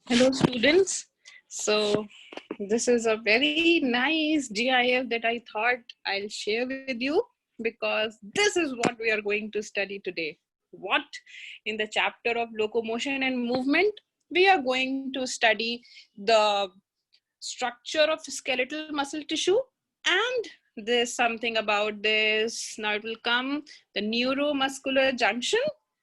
Hello, students. So, this is a very nice GIF that I thought I'll share with you because this is what we are going to study today. What? In the chapter of locomotion and movement, we are going to study the structure of skeletal muscle tissue, and there's something about this. Now it will come the neuromuscular junction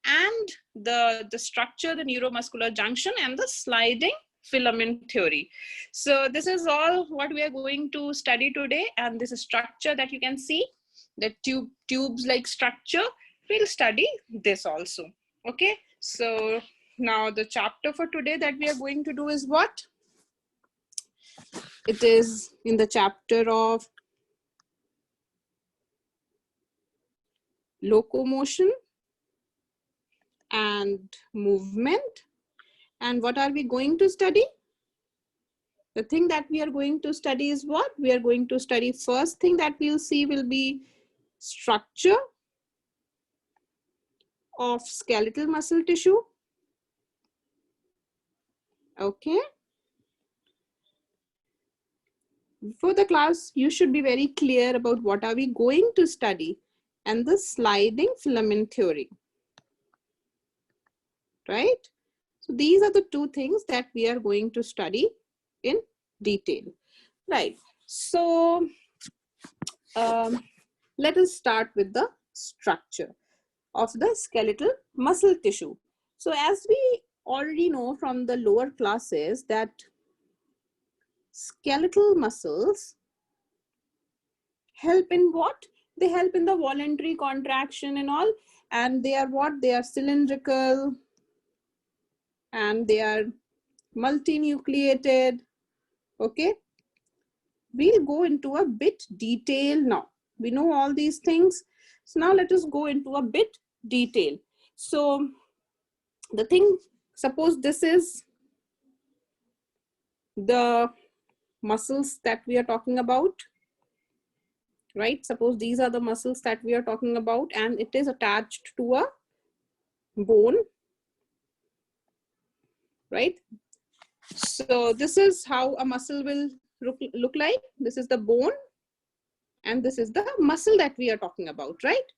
and the structure, the neuromuscular junction, and the sliding filament theory. So this is all what we are going to study today, and this structure that you can see, the tubes like structure, we'll study this also. Okay, so now the chapter for today that we are going to do is what? It is in the chapter of locomotion and movement. And what are we going to study? The thing that we are going to study is what? We are going to study, first thing that we'll see will be structure of skeletal muscle tissue. Okay. For the class, you should be very clear about what are we going to study and the sliding filament theory. Right? So these are the two things that we are going to study in detail. Right. So let us start with the structure of the skeletal muscle tissue. So as we already know from the lower classes that skeletal muscles help in what? They help in the voluntary contraction and all. And they are what? They are cylindrical and they are multinucleated. Okay. We'll go into a bit detail now. We know all these things. So now let us go into a bit detail. So the thing, suppose this is the muscles that we are talking about, right? Suppose these are the muscles that we are talking about and it is attached to a bone, right? So this is how a muscle will look like. This is the bone and this is the muscle that we are talking about, right?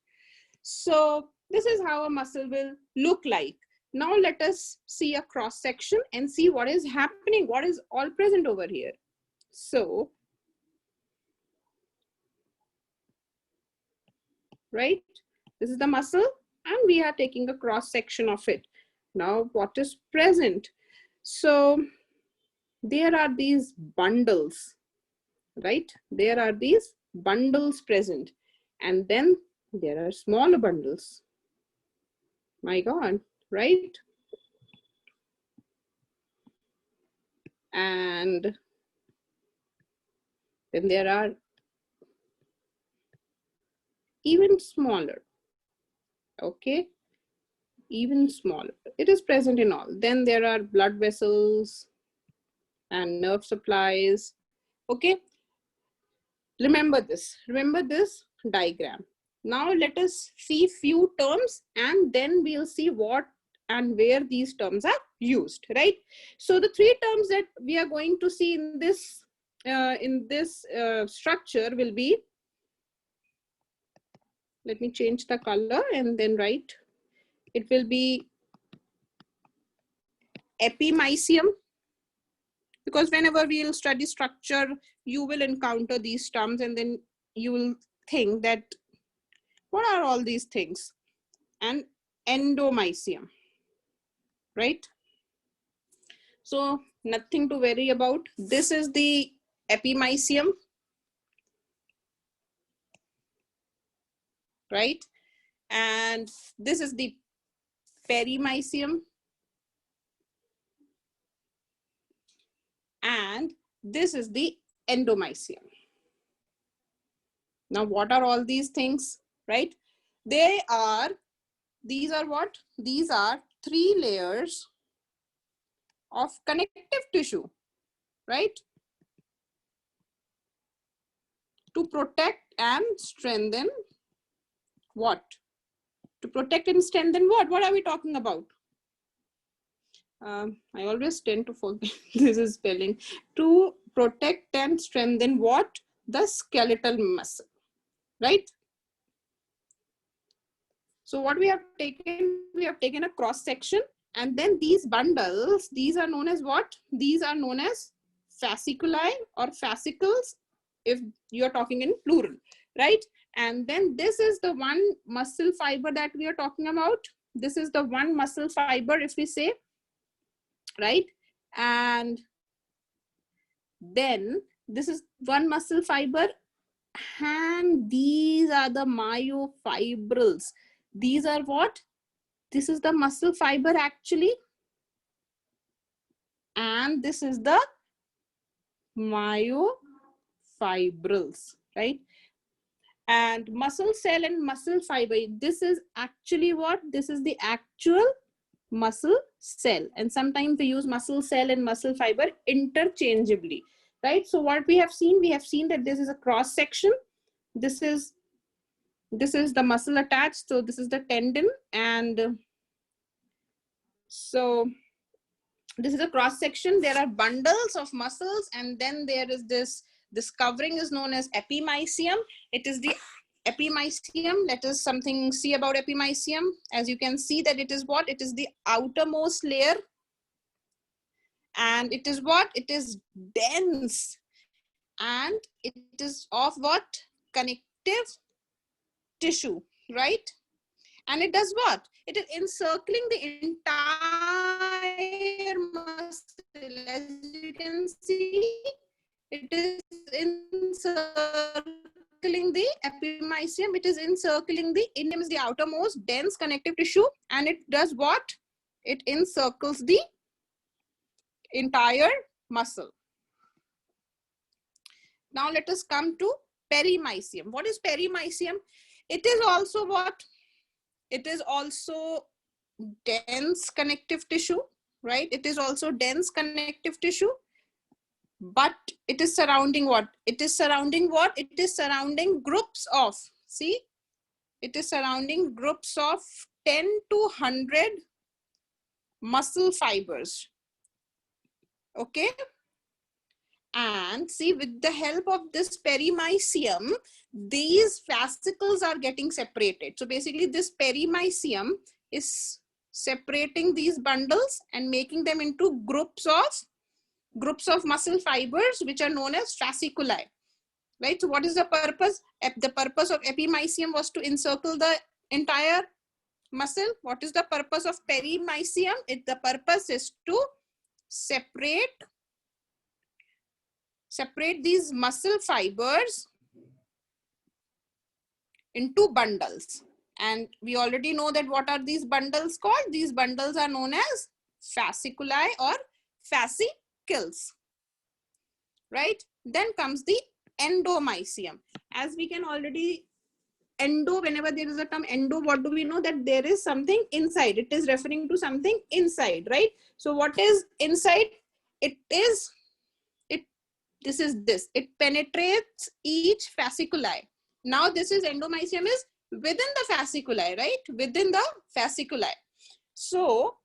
So this is how a muscle will look like. Now let us see a cross section and see what is happening, what is all present over here. So, right, this is the muscle and we are taking a cross section of it. Now what is present? So there are these bundles, right? There are these bundles present and then there are smaller bundles. My God, right? And then there are even smaller, okay? Even smaller. It is present in all. Then there are blood vessels and nerve supplies, okay? Remember this diagram. Now let us see few terms and then we'll see what and where these terms are used, right? So the three terms that we are going to see in this structure will be, let me change the color and then write, it will be epimysium, because whenever we'll study structure, you will encounter these terms and then you will think that what are all these things? And endomysium, right? So nothing to worry about. This is the epimysium, right? And this is the perimysium. And this is the endomysium. Now, what are all these things, right? These are what? These are three layers of connective tissue, right? To protect and strengthen what? To protect and strengthen what? What are we talking about? I always tend to forget this is spelling. To protect and strengthen what? The skeletal muscle, right? So what we have taken a cross section, and then these bundles, these are known as what? These are known as fasciculi or fascicles, if you're talking in plural, right? And then this is the one muscle fiber that we are talking about. This is the one muscle fiber, if we say, right? And then this is one muscle fiber, and these are the myofibrils. These are what? This is the muscle fiber actually, and this is the myofibrils, right? And muscle cell and muscle fiber, this is actually what? This is the actual muscle cell, and sometimes we use muscle cell and muscle fiber interchangeably, right? So what we have seen that this is a cross section. This is the muscle attached, so this is the tendon, and so this is a cross section. There are bundles of muscles, and then there is this covering is known as epimysium. It is the epimysium. Let us something see about epimysium. As you can see that it is what? It is the outermost layer, and it is what? It is dense, and it is of what? Connective tissue, right? And it does what? It is encircling the entire muscle. As you can see, it is encircling the epimysium. It is encircling the indium, is the outermost dense connective tissue. And it does what? It encircles the entire muscle. Now let us come to perimysium. What is perimysium? It is also what? It is also dense connective tissue, right? It is also dense connective tissue, but it is surrounding what? It is surrounding what? It is surrounding groups of, see, it is surrounding groups of 10 to 100 muscle fibers, okay? And see, with the help of this perimysium, these fascicles are getting separated. So basically this perimysium is separating these bundles and making them into groups of muscle fibers, which are known as fasciculi, right? So what is the purpose? The purpose of epimysium was to encircle the entire muscle. What is the purpose of perimysium? The purpose is to separate these muscle fibers into bundles. And we already know that what are these bundles called? These bundles are known as fasciculi or fascicles, right? Then comes the endomysium. As we can already, endo, whenever there is a term endo, what do we know? That there is something inside. It is referring to something inside, right? So what is inside? This is this. It penetrates each fasciculi. Now this is endomysium is within the fasciculi, right? Within the fasciculi. So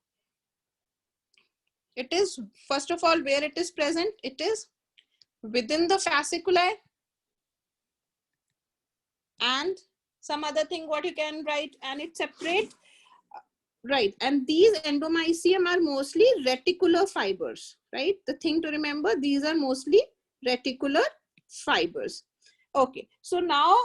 it is, first of all, where it is present? It is within the fasciculi. And some other thing what you can write, and it separate, right? And these endomysium are mostly reticular fibers, right? The thing to remember, these are mostly reticular fibers. Okay, so now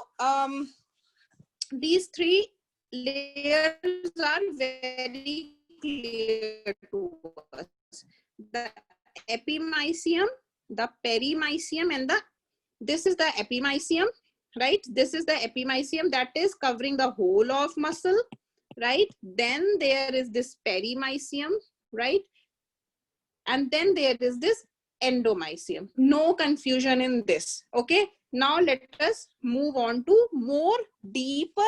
these three layers are very clear to us. The epimysium, the perimysium, and this is the epimysium, right? This is the epimysium that is covering the whole of muscle, right? Then there is this perimysium, right? And then there is this endomysium. No confusion in this, okay? Now let us move on to more deeper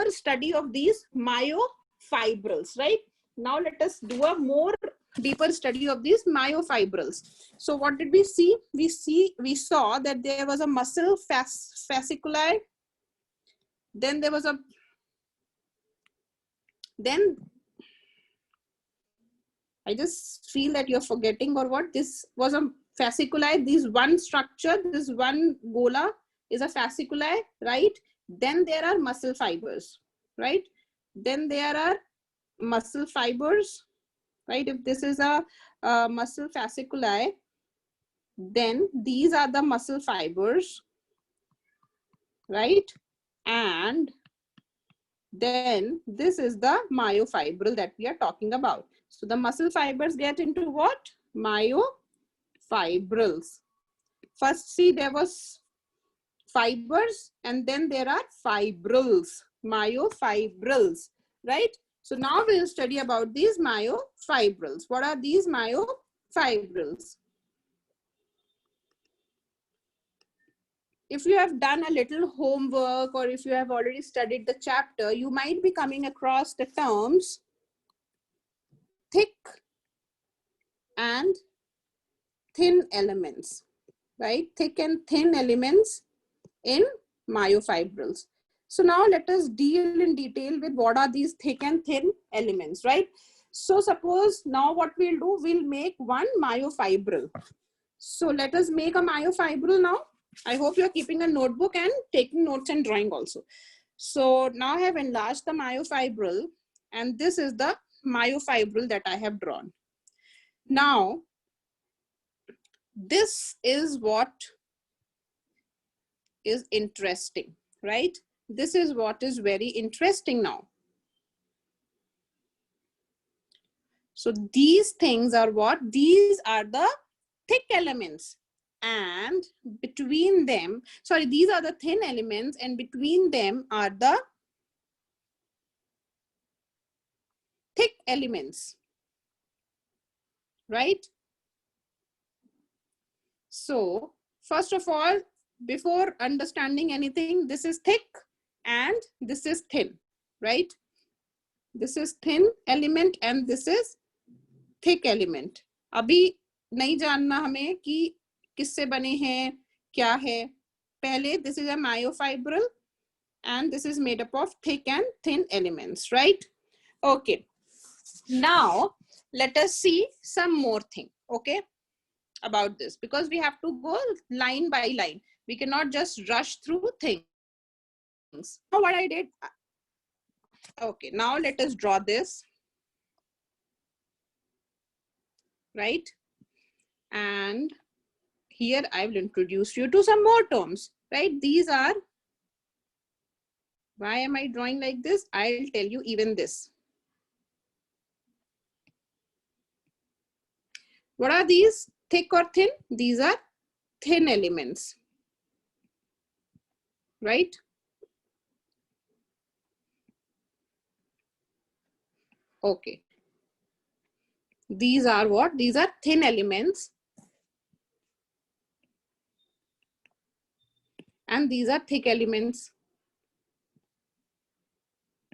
study of these myofibrils, right? Now let us do a more deeper study of these myofibrils. So what did we see? We saw that there was a muscle fasciculi, then there was a, then I just feel that you're forgetting or what. This was a fasciculi. This one structure, this one gola is a fasciculi, right? Then there are muscle fibers, right? Then there are muscle fibers, right? If this is a muscle fasciculi, then these are the muscle fibers, right? And then this is the myofibril that we are talking about. So the muscle fibers get into what? Myofibrils. First, see, there was fibers and then there are fibrils, myofibrils, right? So now we'll study about these myofibrils. What are these myofibrils? If you have done a little homework or if you have already studied the chapter, you might be coming across the terms thick and thin elements, right? Thick and thin elements in myofibrils. So now let us deal in detail with what are these thick and thin elements, right? So suppose now what we'll do, we'll make one myofibril. So let us make a myofibril now. I hope you're keeping a notebook and taking notes and drawing also. So now I have enlarged the myofibril and this is the myofibril that I have drawn. Now, this is what is interesting, right? This is what is very interesting now. So these things are what? These are the thick elements, and between them, sorry, these are the thin elements and between them are the thick elements, right? So first of all, before understanding anything, this is thick and this is thin, right? This is thin element and this is thick element. अभी नहीं जानना हमें कि किससे बने हैं, क्या है. पहले this is a myofibril and this is made up of thick and thin elements, right? Okay. Now let us see some more thing, okay, about this, because we have to go line by line. We cannot just rush through things. Now what I did, okay, now let us draw this, right? And here I will introduce you to some more terms, right? These are, why am I drawing like this? I'll tell you even this. What are these? Thick or thin? These are thin elements, right? Okay. These are what? These are thin elements. And these are thick elements.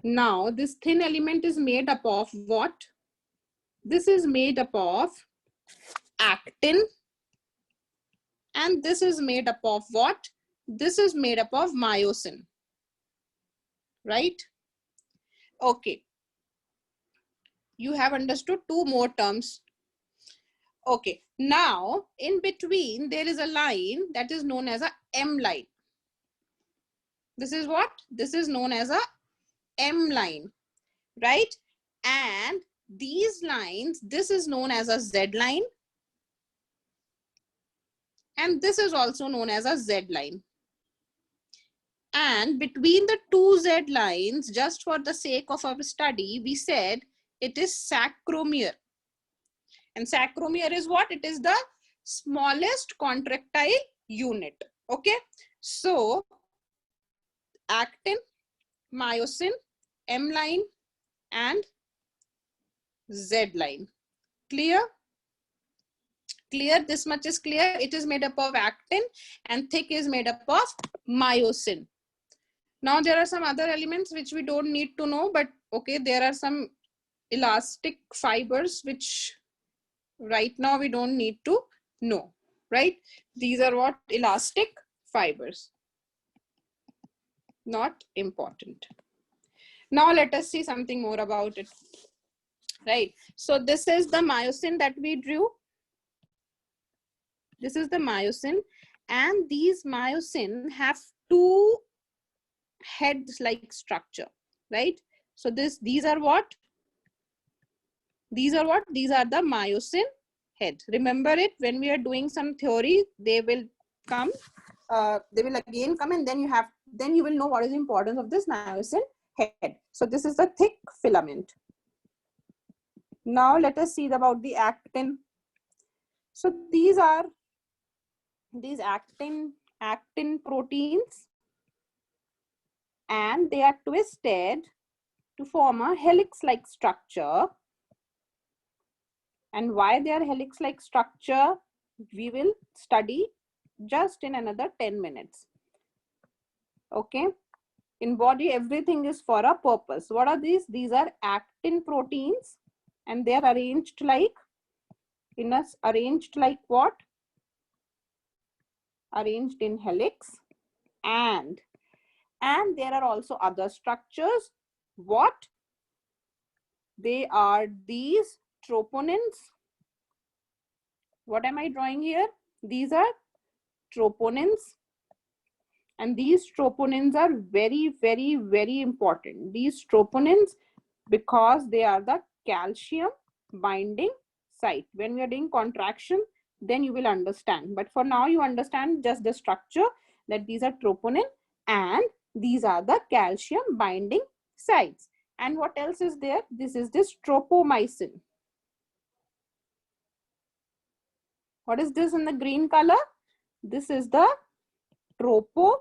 Now, this thin element is made up of what? This is made up of actin. And this is made up of what? This is made up of myosin, right? Okay. You have understood two more terms. Okay. Now, in between, there is a line that is known as a M line. This is what? This is known as a M line, right? And these lines, this is known as a Z line. And this is also known as a Z line. And between the two Z lines, just for the sake of our study, we said it is sarcomere. And sarcomere is what? It is the smallest contractile unit. Okay. So actin, myosin, M line, and Z line. Clear? Clear? This much is clear. It is made up of actin and thick is made up of myosin. Now there are some other elements which we don't need to know, but okay, there are some elastic fibers which right now we don't need to know, right? These are what? Elastic fibers. Not important. Now let us see something more about it. right? So this is the myosin that we drew. This is the myosin, and these myosin have two heads like structure, right? So these are what? These are what? These are the myosin head. Remember it, when we are doing some theory, they will come, they will again come, and then you will know what is the importance of this myosin head. So this is the thick filament. Now let us see about the actin. So these are these actin proteins, and they are twisted to form a helix-like structure. And why they are helix-like structure, we will study just in another 10 minutes. Okay. In body, everything is for a purpose. What are these? These are actin proteins, and they are arranged like arranged like what? Arranged in helix, and there are also other structures. What? They are these troponins. What am I drawing here? These are troponins, and these troponins are very, very, very important. These troponins, because they are the calcium binding site. When we are doing contraction, then you will understand. But for now, you understand just the structure, that these are troponin and these are the calcium binding sites. And what else is there? This is this tropomyosin. What is this in the green color? This is the tropomyosin,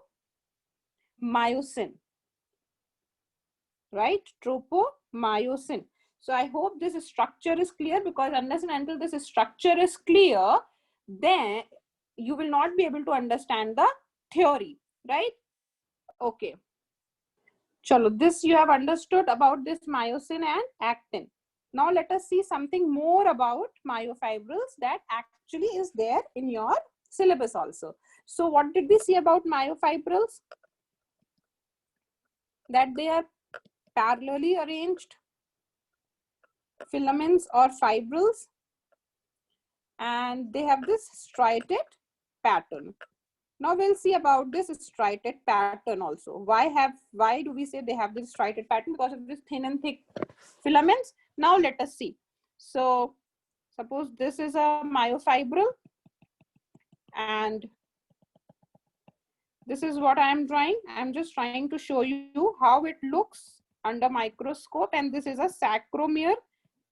right? Tropomyosin. So I hope this structure is clear, because unless and until this structure is clear, then you will not be able to understand the theory, right? Okay. Chalo, this you have understood about this myosin and actin. Now let us see something more about myofibrils that actually is there in your syllabus also. So what did we see about myofibrils? That they are parallelly arranged filaments or fibrils, and they have this striated pattern. Now we'll see about this striated pattern also. Why do we say they have this striated pattern? Because of this thin and thick filaments. Now let us see. So suppose this is a myofibril, and this is what I am drawing. I'm just trying to show you how it looks under microscope. And this is a sarcomere.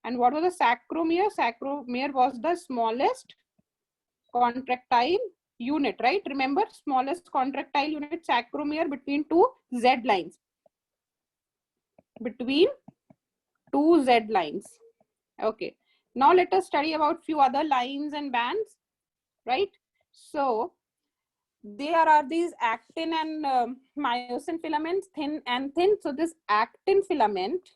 And what was a sarcomere? Sarcomere was the smallest contractile unit, right? Remember, smallest contractile unit, sarcomere, between two Z lines. Between two Z lines. Okay. Now let us study about few other lines and bands, right? So there are these actin and myosin filaments, thin and thin. So this actin filament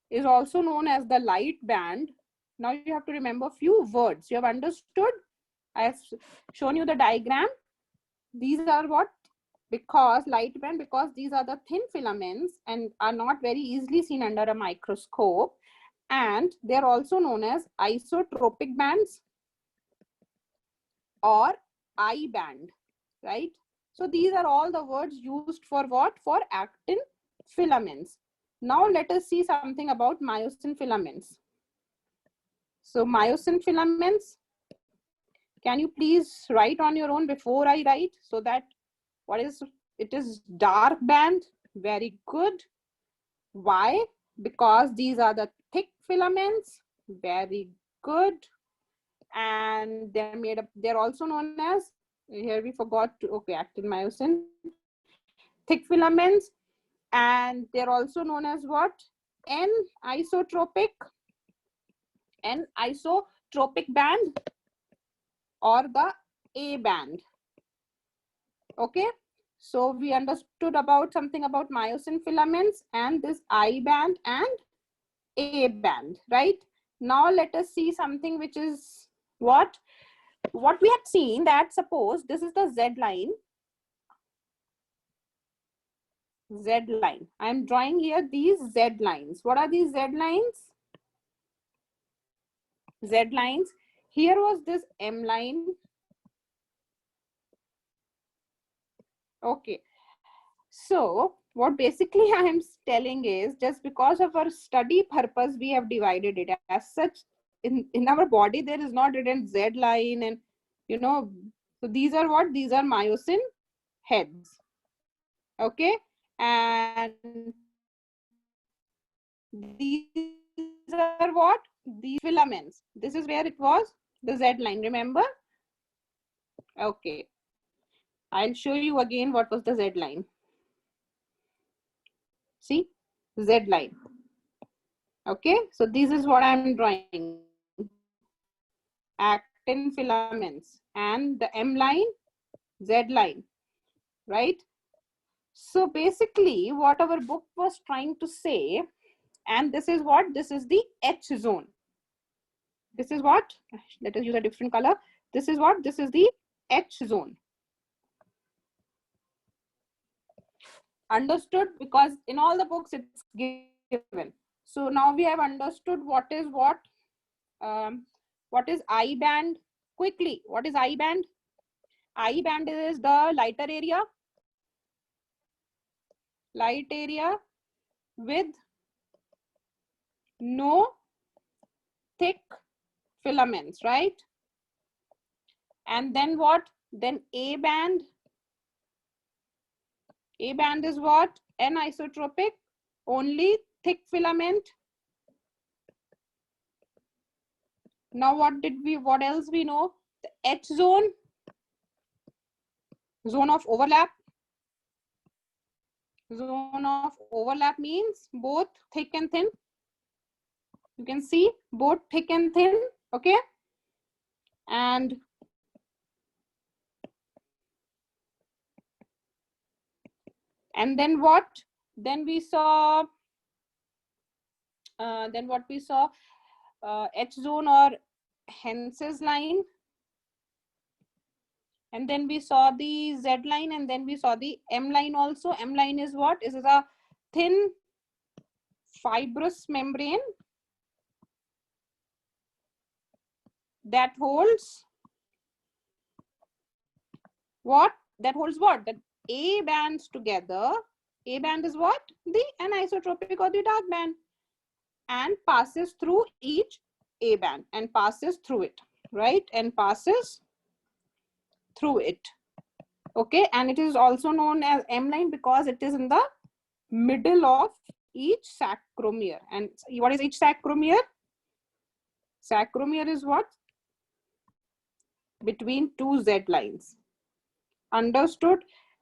is also known as the light band. Now you have to remember a few words. You have understood? I have shown you the diagram. These are what? Because light band, because these are the thin filaments and are not very easily seen under a microscope. And they're also known as isotropic bands or I band, right? So these are all the words used for what? For actin filaments. Now let us see something about myosin filaments. So myosin filaments, can you please write on your own before I write, so that what is it? Is dark band. Very good. Why? Because these are the thick filaments. Very good. And they're made up, they're also known as, here we forgot to, okay, actin myosin, thick filaments. And they're also known as what? N-isotropic band or the A band. Okay. So we understood about something about myosin filaments and this I band and A band, right? Now let us see something which is what we had seen, that suppose this is the Z line. Z line. I'm drawing here these Z lines. What are these Z lines? Z lines. Here was this M line. Okay. So what basically I am telling is, just because of our study purpose, we have divided it as such. In our body, there is not written Z line, and so these are what? These are myosin heads. Okay. And these are what? These filaments. This is where it was, the Z line, remember? Okay. I'll show you again what was the Z line. See, Z line. Okay, so this is what I'm drawing. Actin filaments and the M line, Z line, right? So basically what our book was trying to say, and this is what? This is the H zone. This is what? Let us use a different color. This is what? This is the H zone. Understood? Because in all the books it's given. So now we have understood what is what. What is I band? Quickly, what is I band? I band is the lighter area. Light area with no thick filaments, right? And then what? Then A band. A band is what? Anisotropic, only thick filament. Now what else we know? The H zone, zone of overlap. Zone of overlap means both thick and thin. You can see both thick and thin, okay? And then what? Then we saw, H zone or Hense's line. And then we saw the Z line, and then we saw the M line also. M line is what? This is a thin fibrous membrane that holds what? That holds what? The A bands together. A band is what? The anisotropic or the dark band, and passes through each A band and passes through it, right? And passes through it. Okay, and it is also known as M line because it is in the middle of each sarcomere. And what is each sarcomere? Sarcomere is what? Between two Z lines. Understood?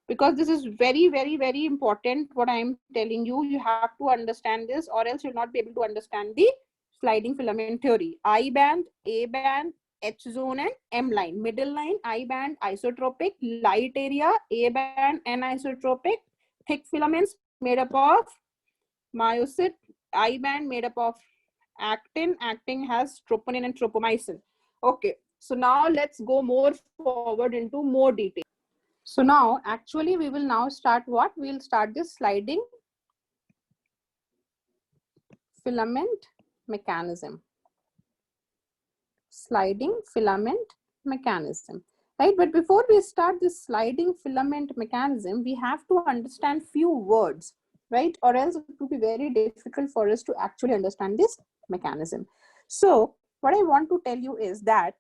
Because this is very, very, very important what I am telling you. You have to understand this, or else you'll not be able to understand the sliding filament theory. I band, A band, H zone, and M line. Middle line, I band, isotropic. Light area, A band, anisotropic. Thick filaments made up of myosin. I band made up of actin. Actin has troponin and tropomyosin. Okay, so now let's go more forward into more detail. So now actually we will now start what? We'll start this sliding filament mechanism. Sliding filament mechanism, right? But before we start this sliding filament mechanism, we have to understand few words, right? Or else it will be very difficult for us to actually understand this mechanism. So what I want to tell you is that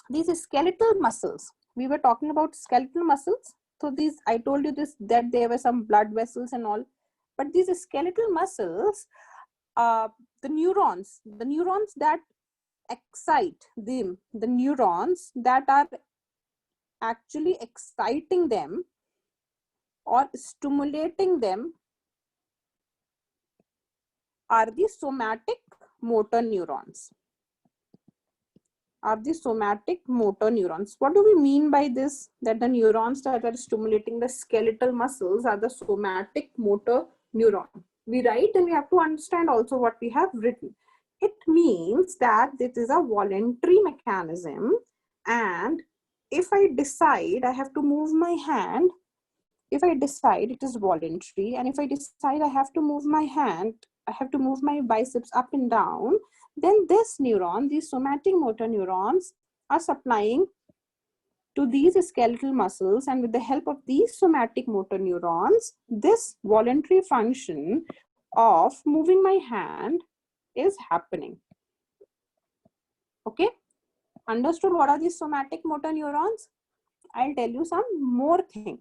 these skeletal muscles, we were talking about skeletal muscles. So these, I told you this, that there were some blood vessels and all, but these skeletal muscles, the neurons that excite them, the neurons that are actually exciting them or stimulating them are the somatic motor neurons. Are the somatic motor neurons. What do we mean by this? That the neurons that are stimulating the skeletal muscles are the somatic motor neuron. We write and we have to understand also what we have written. It means that this is a voluntary mechanism, and if I decide I have to move my hand, if I decide it is voluntary, and if I decide I have to move my hand, I have to move my biceps up and down, then this neuron, these somatic motor neurons, are supplying to these skeletal muscles, and with the help of these somatic motor neurons, this voluntary function of moving my hand is happening. Okay, understood what are these somatic motor neurons? I'll tell you some more thing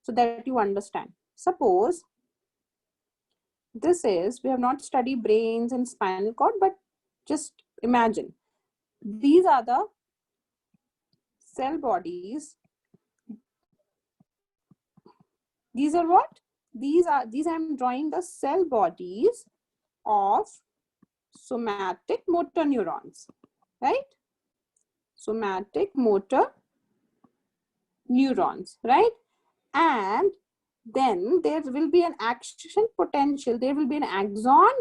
so that you understand. Suppose this is, we have not studied brains and spinal cord, but just imagine these are the cell bodies. These are what? These I'm drawing the cell bodies of somatic motor neurons, right? Somatic motor neurons, right? And then there will be an action potential. There will be an axon.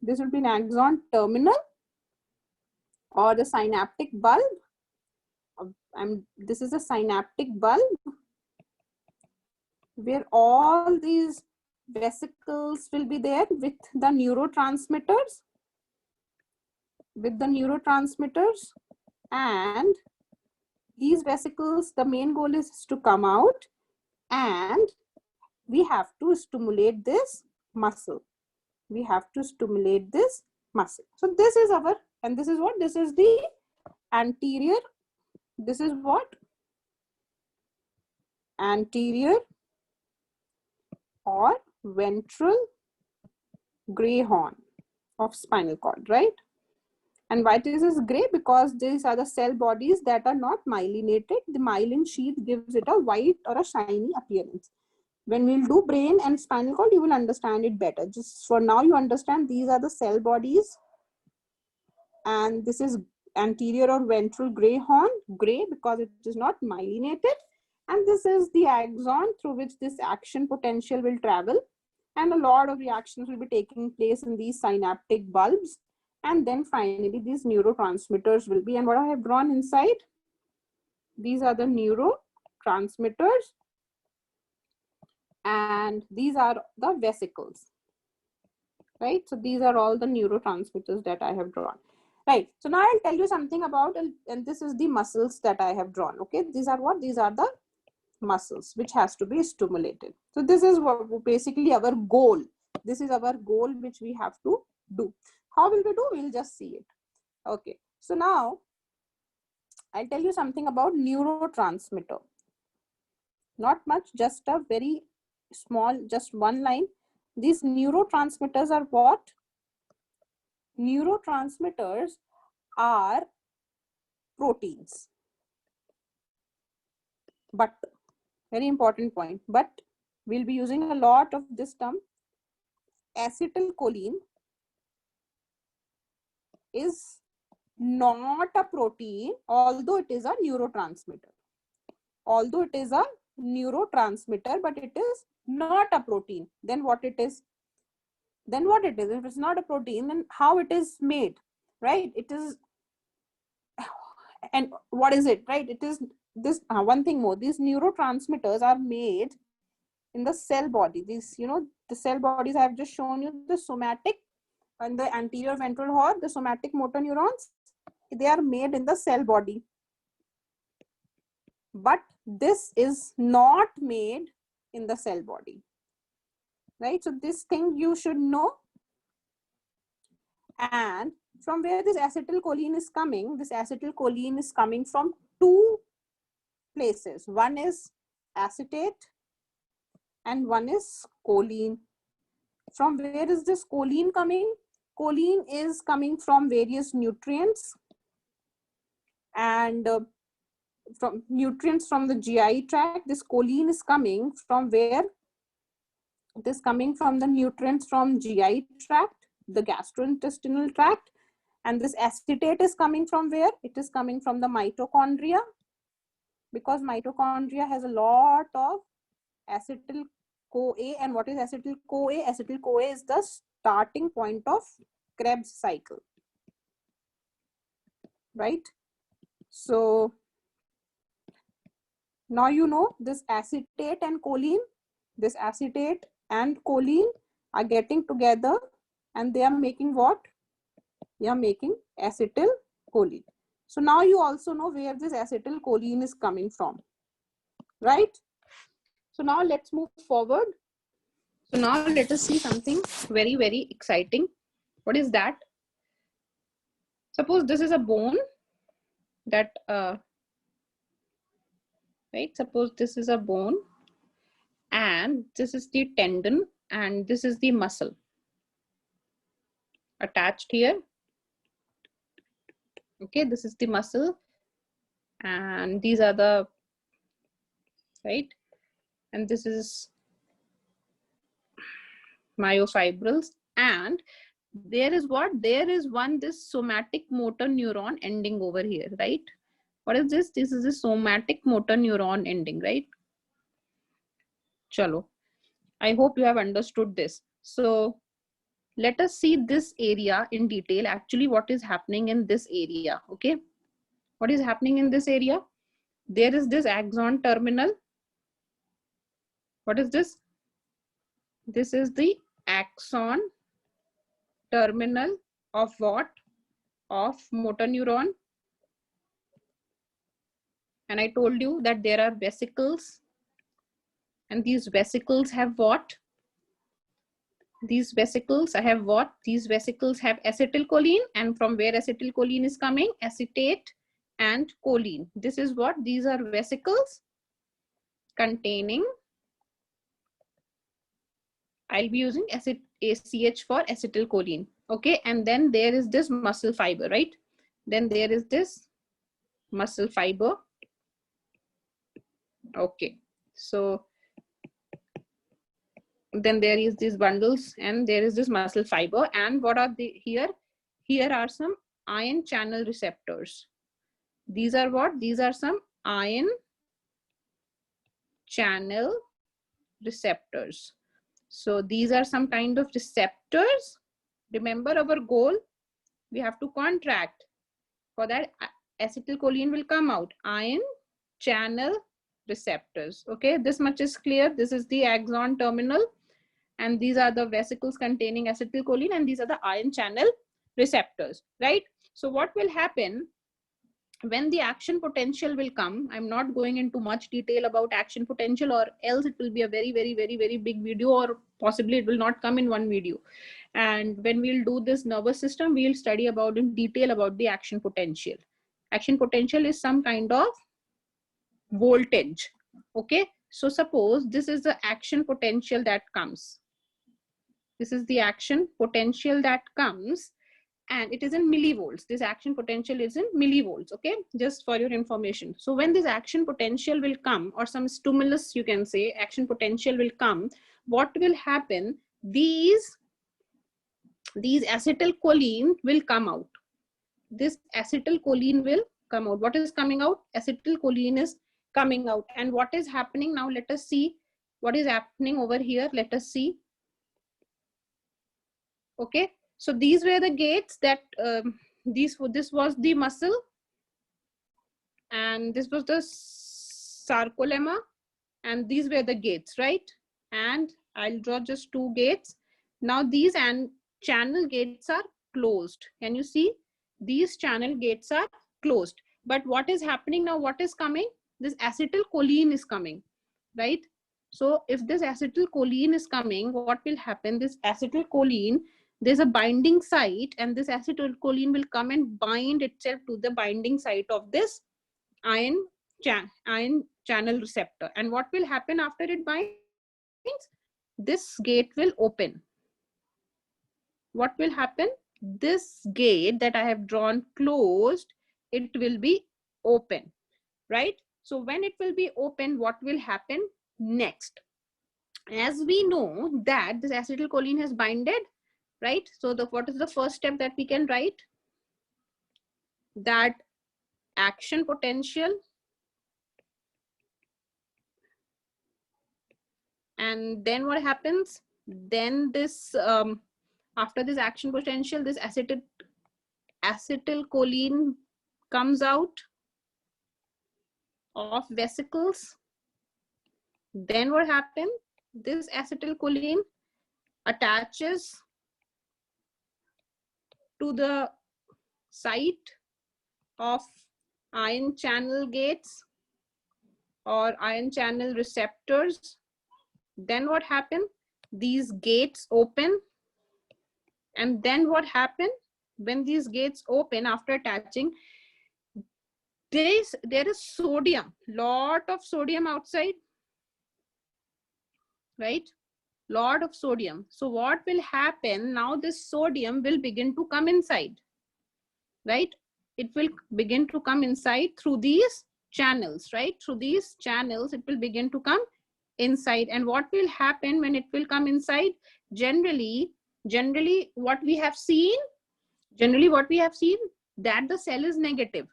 This will be an axon terminal or the synaptic bulb. This is a synaptic bulb where all these vesicles will be there with the neurotransmitters. And these vesicles, the main goal is to come out, and we have to stimulate this muscle. We have to stimulate this muscle. So this is our, and this is what? This is the anterior. This is what? Anterior or ventral gray horn of spinal cord, right? And why this is gray? Because these are the cell bodies that are not myelinated. The myelin sheath gives it a white or a shiny appearance. When we'll do brain and spinal cord, you will understand it better. Just for now, you understand these are the cell bodies. And this is anterior or ventral gray horn, gray because it is not myelinated. And this is the axon through which this action potential will travel. And a lot of reactions will be taking place in these synaptic bulbs. And then finally, these neurotransmitters will be, and what I have drawn inside, these are the neurotransmitters. And these are the vesicles, right? So these are all the neurotransmitters that I have drawn, right? So now I'll tell you something about, and this is the muscles that I have drawn, okay? These are what? These are the muscles which has to be stimulated. So this is what basically our goal. This is our goal which we have to do. How will we do? We'll just see it. Okay. So now I'll tell you something about neurotransmitter. Not much, just a very small, just one line. These neurotransmitters are what? Neurotransmitters are proteins. But, very important point, but we'll be using a lot of this term. Acetylcholine is not a protein, although it is a neurotransmitter. Although it is a neurotransmitter, but it is not a protein. Then what it is? Then what it is? If it's not a protein, then how it is made, right? It is, and what is it, right? It is this, one thing more, these neurotransmitters are made in the cell body. These, you know, the cell bodies I have just shown you, the somatic and the anterior ventral horn, the somatic motor neurons, they are made in the cell body. But this is not made in the cell body, right? So this thing you should know. And from where this acetylcholine is coming, this acetylcholine is coming from two places. One is acetate and one is choline. From where is this choline coming? Choline is coming from various nutrients, and from nutrients from the GI tract. This choline is coming from where? It is coming from the nutrients from GI tract, the gastrointestinal tract. And this acetate is coming from where? It is coming from the mitochondria, because mitochondria has a lot of acetyl-CoA. And what is acetyl-CoA? Acetyl-CoA is the starting point of Krebs cycle, right? So now you know this acetate and choline. This acetate and choline are getting together and they are making what? They are making acetylcholine. So now you also know where this acetylcholine is coming from, right? So now let's move forward. So now let us see something very, very exciting. What is that? Suppose this is a bone that, right? Suppose this is a bone and this is the tendon and this is the muscle attached here. Okay, this is the muscle and these are the, right? And this is myofibrils, and there is what? There is one, this somatic motor neuron ending over here, right? What is this? This is a somatic motor neuron ending, right? Chalo. I hope you have understood this. So let us see this area in detail. Actually, what is happening in this area? Okay. What is happening in this area? There is this axon terminal. What is this? This is the axon terminal of what? Of motor neuron. And I told you that there are vesicles. And these vesicles have what? These vesicles, I have what? These vesicles have acetylcholine, and from where acetylcholine is coming? Acetate and choline. This is what? These are vesicles containing, I'll be using ACH for acetylcholine. Okay, and then there is this muscle fiber, right? Then there is this muscle fiber. Okay, so then there is these bundles and there is this muscle fiber. And what are the here? Here are some ion channel receptors. These are what? These are some ion channel receptors. So these are some kind of receptors. Remember our goal, we have to contract. For that, acetylcholine will come out. Ion channel receptors. Okay, this much is clear. This is the axon terminal and these are the vesicles containing acetylcholine and these are the ion channel receptors, right? So what will happen when the action potential will come? I'm not going into much detail about action potential, or else it will be a very, very, very, very big video, or possibly it will not come in one video. And when we'll do this nervous system, we'll study about in detail about the action potential. Action potential is some kind of voltage. Okay, so suppose this is the action potential that comes. This is the action potential that comes and it is in millivolts. This action potential is in millivolts, okay? Just for your information. So when this action potential will come, or some stimulus, you can say, action potential will come, what will happen? These acetylcholine will come out. This acetylcholine will come out. What is coming out? Acetylcholine is coming out. And what is happening now? Let us see what is happening over here. Let us see. Okay, so these were the gates that this was the muscle and this was the sarcolemma and these were the gates, right? And I'll draw just two gates. Now these and channel gates are closed. Can you see? These channel gates are closed. But what is happening now? What is coming? This acetylcholine is coming, right? So if this acetylcholine is coming, what will happen? This acetylcholine, there's a binding site and this acetylcholine will come and bind itself to the binding site of this ion channel receptor. And what will happen after it binds? This gate will open. What will happen? This gate that I have drawn closed, it will be open, right? So when it will be open, what will happen next? As we know that this acetylcholine has binded, right? So what is the first step that we can write? That action potential, and then what happens? Then this after this action potential, this acetylcholine comes out of vesicles. Then what happens? this acetylcholine attaches to the site of ion channel gates or ion channel receptors. Then what happened? These gates open, and then what happened? When these gates open after attaching, there is sodium, lot of sodium outside, right? Lot of sodium. So what will happen now? This sodium will begin to come inside, right? It will begin to come inside through these channels, right? Through these channels, it will begin to come inside. And what will happen when it will come inside? Generally what we have seen, that the cell is negative.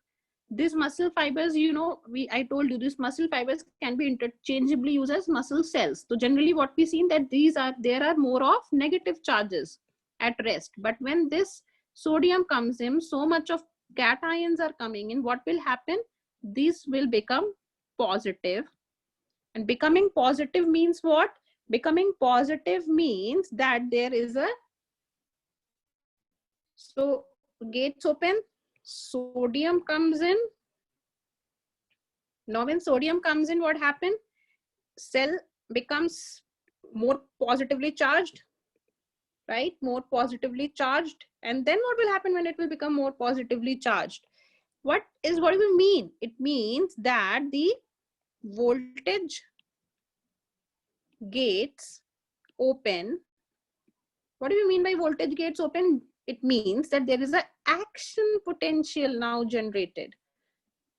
These muscle fibers, you know, I told you, these muscle fibers can be interchangeably used as muscle cells. So generally what we seen that there are more of negative charges at rest. But when this sodium comes in, so much of cations are coming in, what will happen? These will become positive. And becoming positive means what? Becoming positive means that there is a, so gates open, sodium comes in. Now when sodium comes in, what happened? Cell becomes more positively charged, right? More positively charged. And then what will happen when it will become more positively charged? What do we mean? It means that the voltage gates open. What do we mean by voltage gates open? It means that there is an action potential now generated.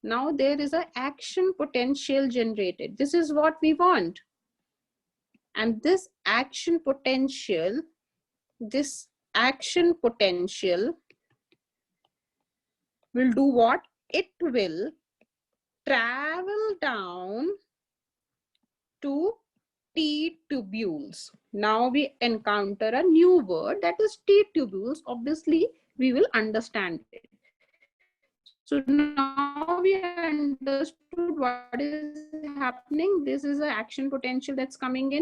Now there is an action potential generated. This is what we want. And this action potential will do what? It will travel down to T tubules. Now we encounter a new word, that is T tubules. Obviously, we will understand it. So now we understood what is happening. This is an action potential that's coming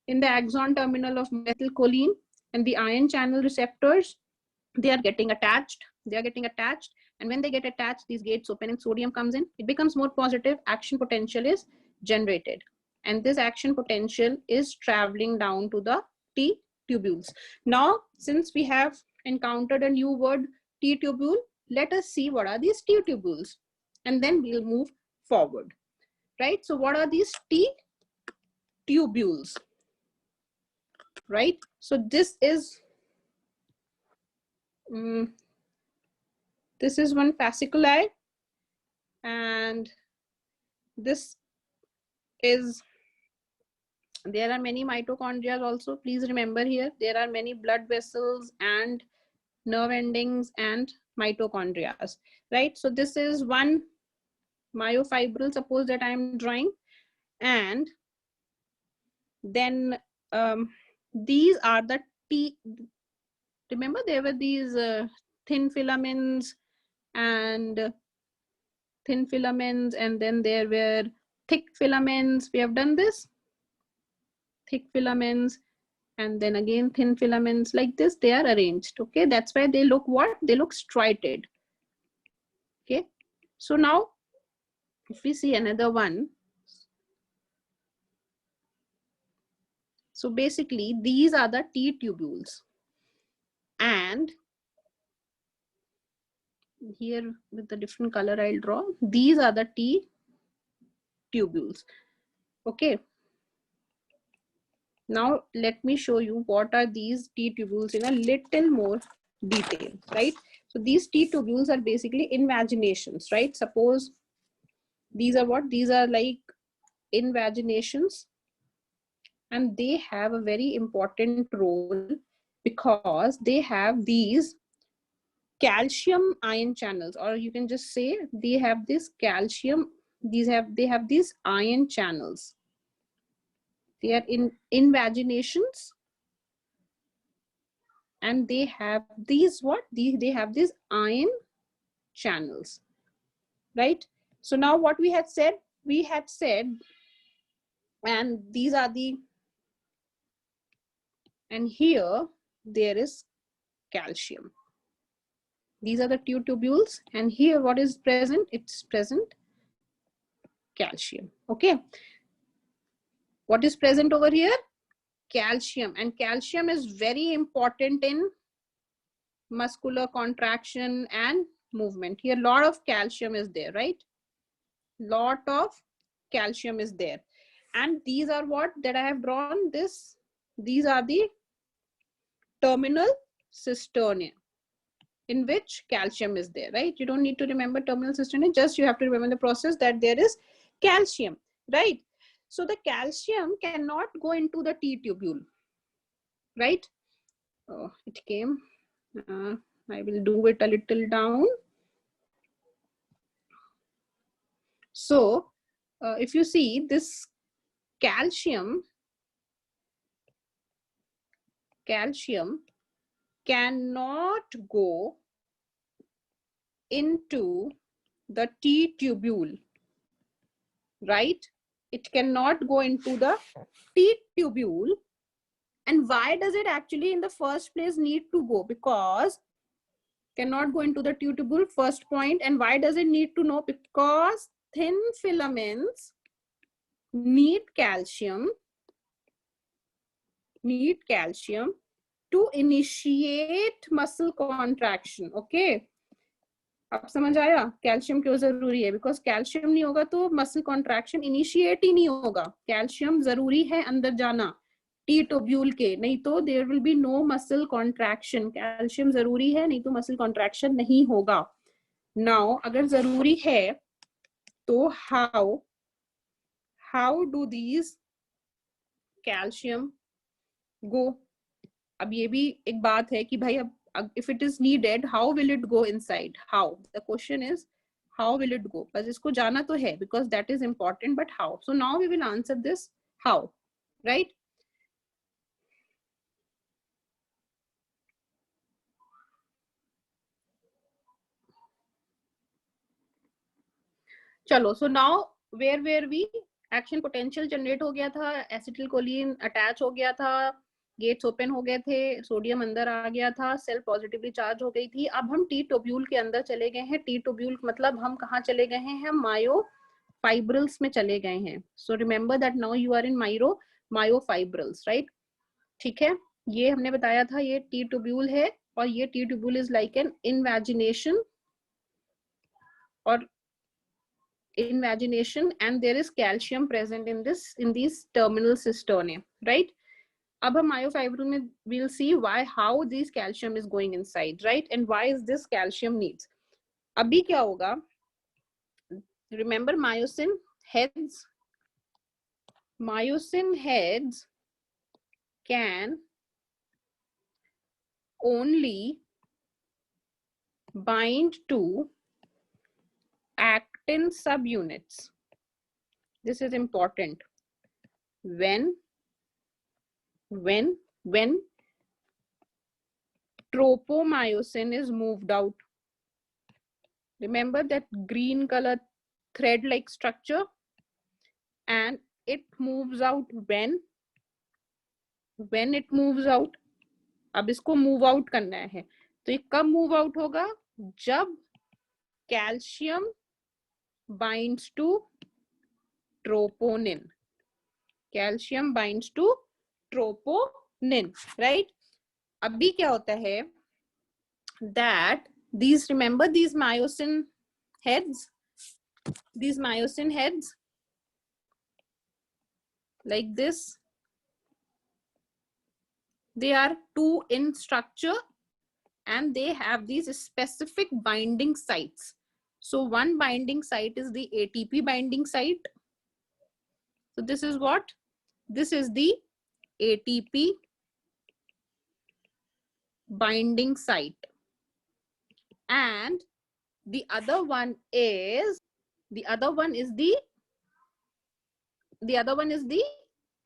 in the axon terminal of acetylcholine, and the ion channel receptors, they are getting attached. And when they get attached, these gates open and sodium comes in. It becomes more positive. Action potential is generated. And this action potential is traveling down to the T tubules. Now, since we have encountered a new word, T tubule, let us see what are these T tubules. And then we'll move forward, right? So what are these T tubules, right? So this is one fasciculi, and this is, there are many mitochondria also. Please remember here, there are many blood vessels and nerve endings and mitochondria, right? So this is one myofibril, suppose that I am drawing, and then these are the T. Remember there were these thin filaments, and then there were thick filaments. We have done this, thick filaments, and then again thin filaments. Like this they are arranged. Okay, that's why they look what? They look striated. Okay, so now if we see another one, so basically these are the T tubules, and here with the different color I'll draw, these are the T tubules. Okay, now let me show you what are these T tubules in a little more detail, right? So these T tubules are basically invaginations, right? Suppose these are what? These are like invaginations, and they have a very important role because they have these calcium ion channels, or you can just say they have this calcium, they have these ion channels. They are in invaginations, and they have these what? They have these ion channels, right? So now what we had said, and these are the and here there is calcium. These are the two tubules, and here what is present? It's present calcium. Okay, what is present over here? Calcium, and calcium is very important in muscular contraction and movement. Here lot of calcium is there, right? Lot of calcium is there, and these are what that I have drawn. These are the terminal cisternae in which calcium is there, right? You don't need to remember terminal cisternae, just you have to remember the process that there is calcium, right? So the calcium cannot go into the T tubule, right? Oh, it came. I will do it a little down. So if you see this calcium cannot go into the T tubule, right? It cannot go into the T tubule. And why does it actually in the first place need to go? Because cannot go into the T tubule, first point. And why does it need to know? Because thin filaments need calcium to initiate muscle contraction. Okay, अब समझ आया calcium क्यों जरूरी है? Because calcium नहीं होगा तो muscle contraction initiate ही नहीं होगा. कैल्शियम जरूरी है अंदर जाना टी ट्यूब्यूल के, नहीं तो there will be no muscle contraction. Calcium जरूरी है, नहीं तो मसल कॉन्ट्रैक्शन नहीं होगा. नाउ अगर जरूरी है तो हाउ डू दीज कैल्शियम गो? अब ये भी एक बात है कि भाई अब if it is needed, how will it go inside? How? The question is, how will it go? बस इसको जाना तो है because that is important, but how? So now we will answer this how, right? चलो, so now where were we? Action potential generate हो गया था, acetylcholine attach हो गया था, गेट्स ओपन हो गए थे, सोडियम अंदर आ गया था, सेल पॉजिटिवली चार्ज हो गई थी. अब हम टी ट्यूब्यूल के अंदर चले गए हैं. टी ट्यूब्यूल मतलब हम कहाँ चले गए हैं? हम मायोफाइब्रिल्स में चले गए हैं. So remember that now you are in myofibrils, right? ठीक है, ये हमने बताया था ये टी ट्यूब्यूल है, और ये T tubule is like an invagination और invagination, and there is calcium present in these terminal cisternae, right? अब हम myofibril में we'll see how this calcium is going inside, right? And why is this calcium needs? अभी क्या होगा? Remember myosin heads can only bind to actin subunits. This is important. When tropomyosin is moved out. Remember that green color thread like structure, and it moves out when it moves out. अब इसको move out करना है, तो ये कब move out होगा? जब calcium binds to troponin. Calcium binds to troponin, right? अभी क्या होता है? That these, remember these myosin heads like this, they are two in structure and they have these specific binding sites. So one binding site is the ATP binding site. So this is what? This is the ATP binding site. And the other one is the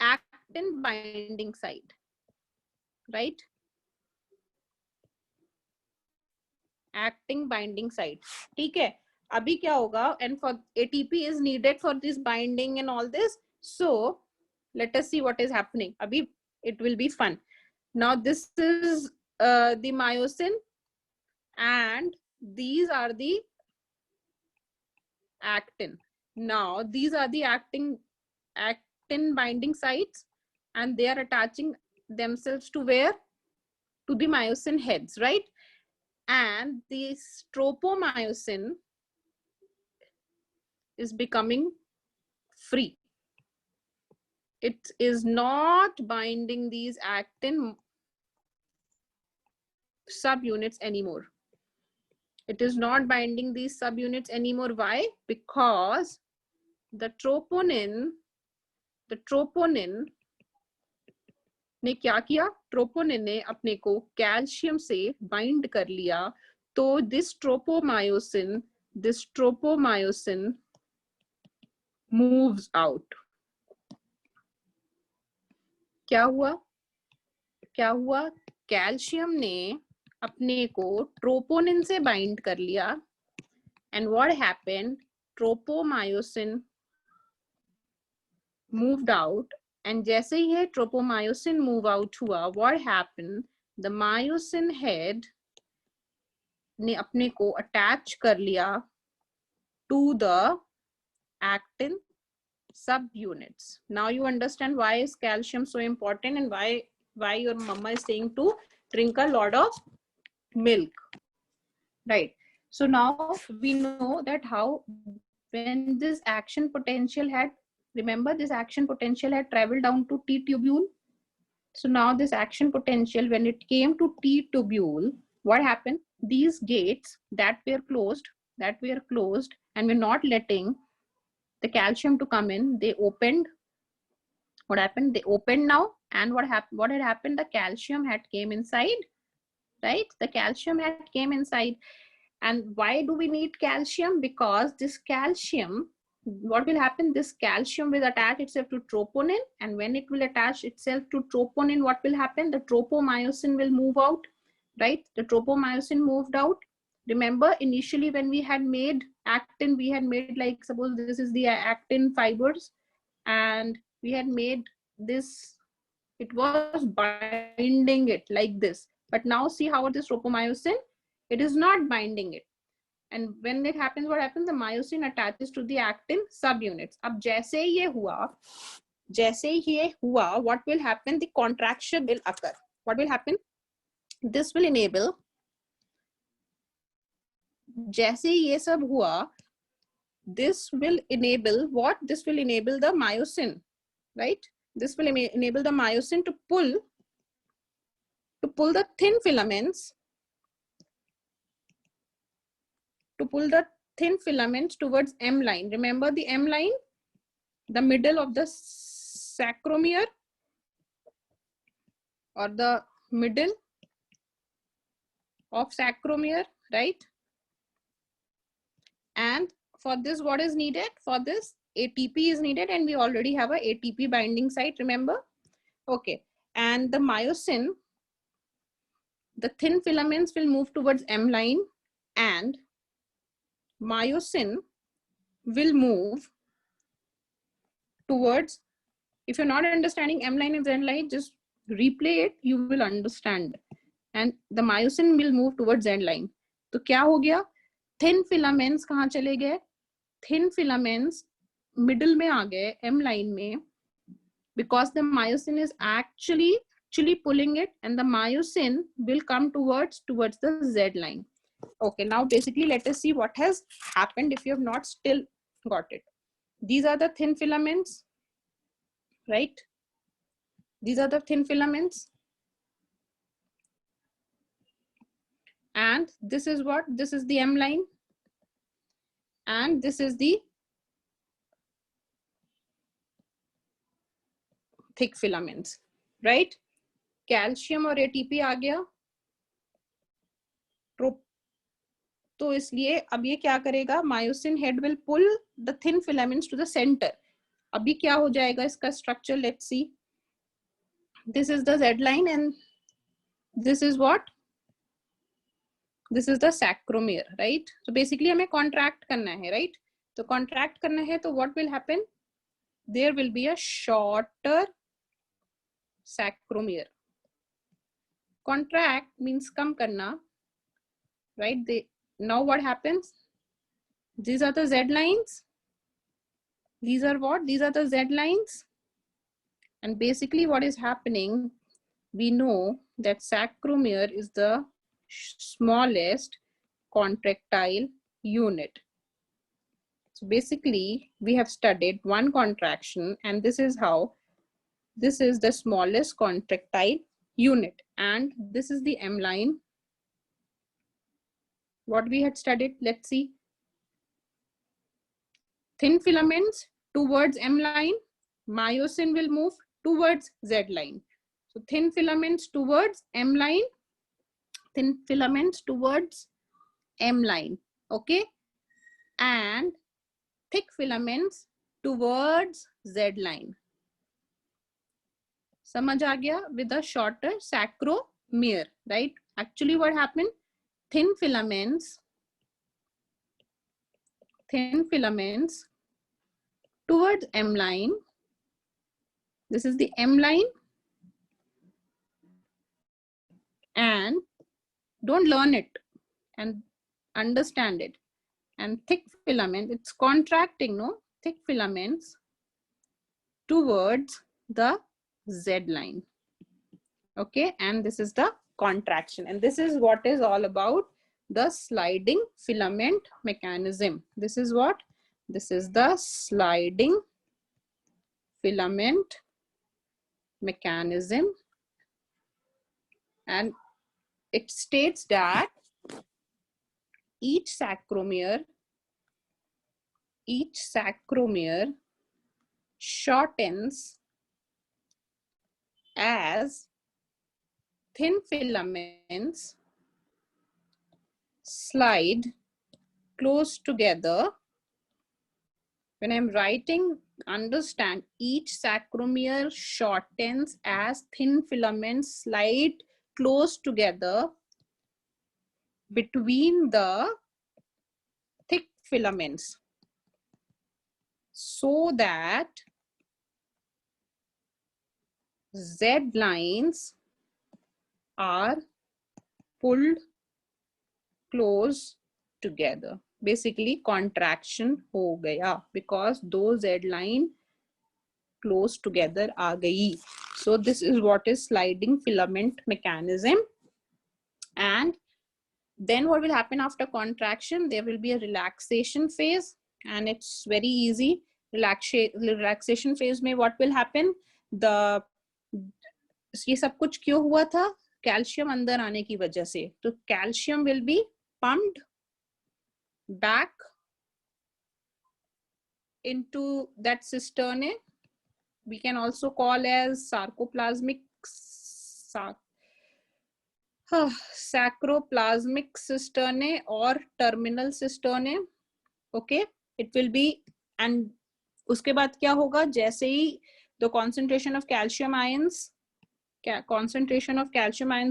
actin binding site, right? Actin binding site. ठीक है, अभी क्या होगा? And for ATP is needed for this binding and all this. So let us see what is happening. अभी it will be fun. Now this is the myosin, and these are the actin. Now these are the actin binding sites, and they are attaching themselves to where? To the myosin heads, right? And the tropomyosin is becoming free. It is not binding these actin subunits anymore. It is not binding these subunits anymore. Why? Because the troponin ने क्या किया? Troponin ने अपने को calcium से bind कर लिया, तो दिस ट्रोपोमायोसिन मूव्स आउट. क्या हुआ? कैल्शियम ने अपने को ट्रोपोनिन से बाइंड कर लिया, and what happened? Tropomyosin moved out, and जैसे ही ये ट्रोपोमायोसिन मूव आउट हुआ, what happened? The myosin head ने अपने को अटैच कर लिया to the actin subunits. Now you understand why is calcium so important, and why your mama is saying to drink a lot of milk, right? So now we know that how, when this action potential had, remember this action potential had traveled down to T tubule. So now this action potential, when it came to T tubule, what happened? These gates that were closed and were not letting the calcium to come in, they opened. What happened? They opened now, and what had happened? The calcium had came inside, right? The calcium had came inside. And why do we need calcium? Because this calcium, what will happen? This calcium will attach itself to troponin, and when it will attach itself to troponin, what will happen? The tropomyosin will move out, right? The tropomyosin moved out. Remember, initially when we had made actin, we had made, like, suppose this is the actin fibers, and we had made this, it was binding it like this. But now see how this tropomyosin, it is not binding it. And when it happens, what happens? The myosin attaches to the actin subunits. अब जैसे ये हुआ, what will happen? The contraction will occur. What will happen? This will enable, जैसे ये सब हुआ, this will enable what? This will enable the myosin, right? This will enable the myosin to pull the thin filaments, towards M line. Remember the M line, the middle of the sarcomere, or the middle of sarcomere, right? And for this, what is needed? For this, ATP is needed, and we already have a ATP binding site, remember? Okay, and the myosin, the thin filaments will move towards M line, and myosin will move towards, if you're not understanding M line and Z line, just replay it, you will understand. And the myosin will move towards Z line. तो क्या हो गया? Thin filaments कहाँ चले गए? Thin filaments middle में आ गए, M line में, because the myosin is actually pulling it, and the myosin will come towards the Z line. Okay, now basically let us see what has happened if you have not still got it. These are the thin filaments, right? These are the thin filaments. And this is what? This is the M line. And this is the thick filaments, right? Calcium और ATP आ गया. तो इसलिए अब ये क्या करेगा? Myosin head will pull the thin filaments to the center. अभी क्या हो जाएगा इसका structure? Let's see. This is the Z line, and this is what? This is the sarcomere, right? So basically हमें contract करना है, right? तो contract करना है, तो what will happen? There will be a shorter sarcomere. Contract means kam karna, right? Now what happens? These are the Z lines. These are what? These are the Z lines. And basically what is happening, we know that sarcomere is the smallest contractile unit. So basically we have studied one contraction, and this is how, this is the smallest contractile unit, and this is the M line. What we had studied, let's see. Thin filaments towards M line, myosin will move towards Z line. So thin filaments towards M line, thin filaments towards M line, okay? And thick filaments towards Z line. Samajh aa gaya? With a shorter sarcomere, right? Actually what happened? Thin filaments towards M line. This is the M line. And don't learn it and understand it. And thick filament, it's contracting, no? Thick filaments towards the Z line. Okay, and this is the contraction. And this is what is all about the sliding filament mechanism. This is what? This is the sliding filament mechanism. And it states that each sarcomere shortens as thin filaments slide close together. When I'm writing, understand, each sarcomere shortens as thin filaments slide close together between the thick filaments, so that Z lines are pulled close together. Basically contraction ho gaya because those Z line close together aa gayi. So this is what is sliding filament mechanism. And then what will happen after contraction? There will be a relaxation phase, and it's very easy. Relaxation phase में what will happen? ये सब कुछ क्यों हुआ था? Calcium अंदर आने की वजह से. तो calcium will be pumped back into that cisternae. We can also call as sarcoplasmic sacroplasmic cisternae or terminal cisternae. Okay, it will be. And उसके बाद क्या होगा? जैसे ही the concentration of calcium ions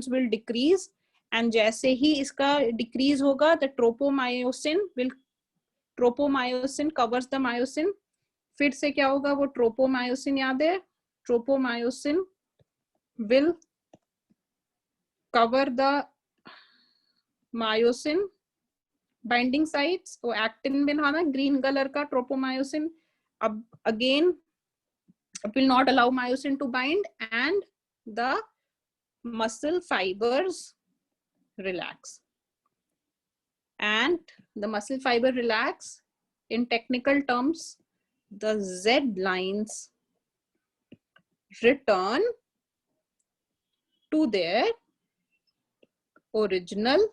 will decrease, and जैसे ही इसका decrease होगा, the tropomyosin covers the myosin. फिर से क्या होगा? वो tropomyosin याद है? Tropomyosin will cover the myosin binding sites. वो actin में था ना green color का tropomyosin. अब again it will not allow myosin to bind, and the muscle fibers relax. And the muscle fiber relax. In technical terms, the Z lines return to their original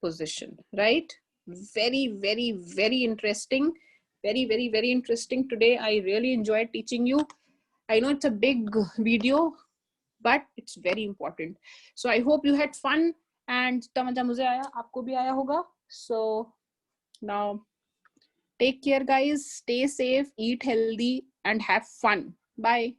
position, right? Very, very, very interesting. Very, very, very interesting today. I really enjoyed teaching you. I know it's a big video, but it's very important. So I hope you had fun, and तमजा मुझे आया, आपको भी आया होगा. So now take care guys, stay safe, eat healthy and have fun. Bye.